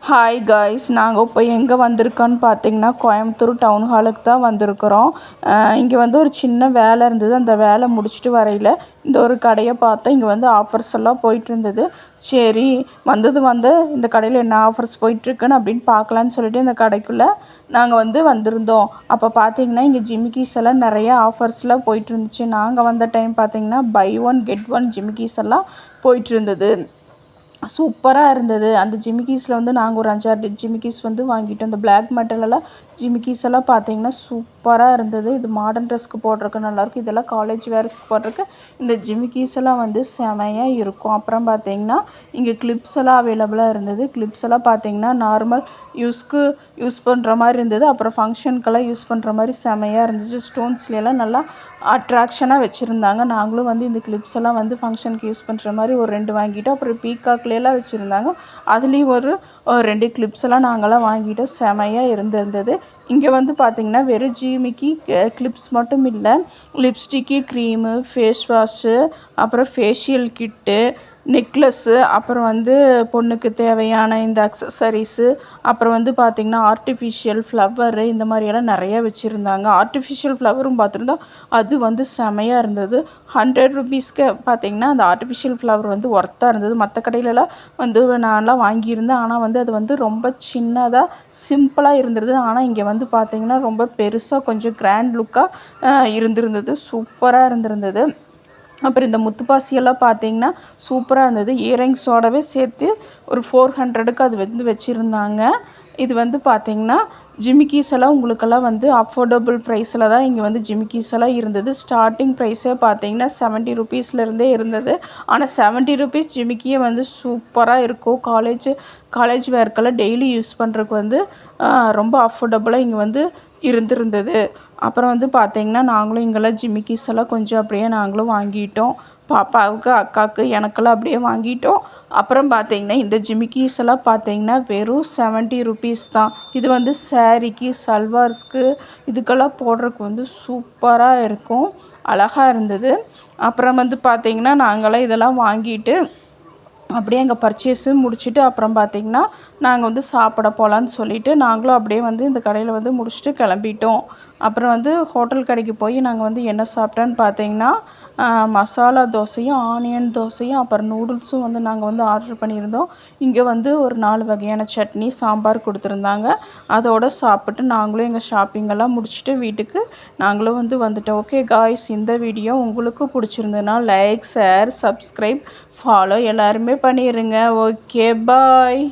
Hi guys, நாங்கள் இப்போ எங்கே வந்திருக்கோன்னு பார்த்தீங்கன்னா கோயம்புத்தூர் டவுன் ஹாலுக்கு தான் வந்திருக்கிறோம். இங்கே வந்து ஒரு சின்ன வேலை இருந்தது. அந்த வேலை முடிச்சுட்டு வரையில் இந்த ஒரு கடையை பார்த்தோம். இங்கே வந்து ஆஃபர்ஸ் எல்லாம் போயிட்டு இருந்தது. சரி, வந்து இந்த கடையில் என்ன ஆஃபர்ஸ் போயிட்டுருக்குன்னு அப்படின்னு பார்க்கலான்னு சொல்லிட்டு இந்த கடைக்குள்ளே நாங்கள் வந்திருந்தோம். அப்போ பார்த்தீங்கன்னா இங்கே ஜிமிக்கீஸ் எல்லாம் நிறைய ஆஃபர்ஸ்லாம் போயிட்டு இருந்துச்சு. நாங்கள் வந்த டைம் பார்த்தீங்கன்னா பை ஒன் கெட் ஒன் ஜிமிக்கீஸ் எல்லாம் போயிட்டு இருந்தது. சூப்பராக இருந்தது. அந்த ஜிமிக்கீஸில் நாங்கள் ஒரு 5-6 ஜிமிக்கீஸ் வாங்கிட்டோம். அந்த பிளாக் மெட்டலெல்லாம் ஜிமிக்கீஸ் எல்லாம் பார்த்தீங்கன்னா சூப்பராக இருந்தது. இது மாடர்ன் ட்ரெஸ்க்கு போடுறதுக்கு நல்லாயிருக்கும். இதெல்லாம் காலேஜ் வேர்ஸ்க்கு போடுறதுக்கு இந்த ஜிமிக்கீஸ் எல்லாம் செமையாக இருக்கும். அப்புறம் பார்த்தீங்கன்னா இங்கே கிளிப்ஸ் எல்லாம் அவைலபிளாக இருந்தது. கிளிப்ஸ் எல்லாம் பார்த்தீங்கன்னா நார்மல் யூஸ் பண்ணுற மாதிரி இருந்தது. அப்புறம் ஃபங்க்ஷனுக்கெல்லாம் யூஸ் பண்ணுற மாதிரி செமையாக இருந்துச்சு. ஸ்டோன்ஸ்லாம் நல்லா அட்ராக்ஷனாக வச்சுருந்தாங்க. நாங்களும் இந்த கிளிப்ஸ் எல்லாம் ஃபங்க்ஷனுக்கு யூஸ் பண்ணுற மாதிரி ஒரு 2 வாங்கிட்டோம். அப்புறம் பீகாக்லாம் வச்சுருந்தாங்க. அதுலேயும் ஒரு 2 கிளிப்ஸ் எல்லாம் நாங்களாம் வாங்கிட்டோம். செமையாக இருந்தது. இங்கே பார்த்திங்கன்னா வெறும் ஜிமிக்கி கிளிப்ஸ் மட்டும் இல்லை, லிப்ஸ்டிக்கு, க்ரீமு, ஃபேஸ் வாஷு, அப்புறம் ஃபேஷியல் கிட்டு, நெக்லஸ்ஸு, அப்புறம் பொண்ணுக்கு தேவையான இந்த அக்சசரிஸு, அப்புறம் பார்த்திங்கன்னா ஆர்டிஃபிஷியல் ஃப்ளவரு, இந்த மாதிரியெல்லாம் நிறையா வச்சுருந்தாங்க. ஆர்டிஃபிஷியல் ஃப்ளவரும் பார்த்துருந்தோம். அது செமையாக இருந்தது. 100 ருபீஸ்க்கு பார்த்திங்கன்னா அந்த ஆர்டிஃபிஷியல் ஃப்ளவர் ஒர்த்தாக இருந்தது. மற்ற கடையிலலாம் நான்லாம் வாங்கியிருந்தேன். ஆனால் அது ரொம்ப சின்னதாக சிம்பிளாக இருந்தது. ஆனால் இங்கே பார்த்திங்கன்னா ரொம்ப பெருசாக கொஞ்சம் கிராண்ட் லுக்காக இருந்திருந்தது. சூப்பராக இருந்திருந்தது. அப்புறம் இந்த முத்துப்பாசியெல்லாம் பார்த்தீங்கன்னா சூப்பராக இருந்தது. இயரிங்ஸோடவே சேர்த்து ஒரு 400க்கு அது வச்சுருந்தாங்க. இது பார்த்திங்கன்னா ஜிமிக்கீஸ் எல்லாம் உங்களுக்கெல்லாம் அஃபோர்டபுள் ப்ரைஸில் தான் இங்கே ஜிமிக்கீஸ் எல்லாம் இருந்தது. ஸ்டார்டிங் ப்ரைஸே பார்த்தீங்கன்னா 70 ருபீஸ்லேருந்தே இருந்தது. ஆனால் 70 ருபீஸ் ஜிமிக்கியே சூப்பராக இருக்கும். காலேஜ் வேர்க்கெல்லாம் டெய்லி யூஸ் பண்ணுறதுக்கு ரொம்ப அஃபோர்டபுளாக இங்கே இருந்திருந்தது. அப்புறம் பார்த்தீங்கன்னா நாங்களும் இங்கெல்லாம் ஜிமிக்கீஸ் எல்லாம் கொஞ்சம் அப்படியே நாங்களும் வாங்கிட்டோம். பாப்பாவுக்கு, அக்காவுக்கு, எனக்கெல்லாம் அப்படியே வாங்கிட்டோம். அப்புறம் பார்த்தீங்கன்னா இந்த ஜிமிக்கீஸ் எல்லாம் பார்த்தீங்கன்னா வெறும் 70 ருபீஸ் தான். இது சாரீக்கு, சல்வார்ஸ்க்கு, இதுக்கெல்லாம் போடுறதுக்கு சூப்பராக இருக்கும். அழகாக இருந்தது. அப்புறம் பார்த்தீங்கன்னா நாங்களாம் இதெல்லாம் வாங்கிட்டு அப்படியே எங்கள் பர்ச்சேஸும் முடிச்சுட்டு அப்புறம் பார்த்திங்கன்னா நாங்கள் சாப்பிட போகலான்னு சொல்லிவிட்டு நாங்களும் அப்படியே இந்த கடையில் முடிச்சுட்டு கிளம்பிட்டோம். அப்புறம் ஹோட்டல் கடைக்கு போய் நாங்கள் என்ன சாப்பிட்டோன்னு பார்த்தீங்கன்னா மசாலா தோசையும், ஆனியன் தோசையும், அப்புறம் நூடுல்ஸும் நாங்கள் ஆர்டர் பண்ணியிருந்தோம். இங்கே ஒரு 4 வகையான சட்னி, சாம்பார் கொடுத்துருந்தாங்க. அதோடு சாப்பிட்டு நாங்களும் எங்கள் ஷாப்பிங்கெல்லாம் முடிச்சுட்டு வீட்டுக்கு நாங்களும் வந்துட்டோம். ஓகே காய்ஸ், இந்த வீடியோ உங்களுக்கு பிடிச்சிருந்ததுன்னா லைக், ஷேர், சப்ஸ்கிரைப், ஃபாலோ எல்லாருமே பண்ணிடுங்க. ஓகே, பாய்.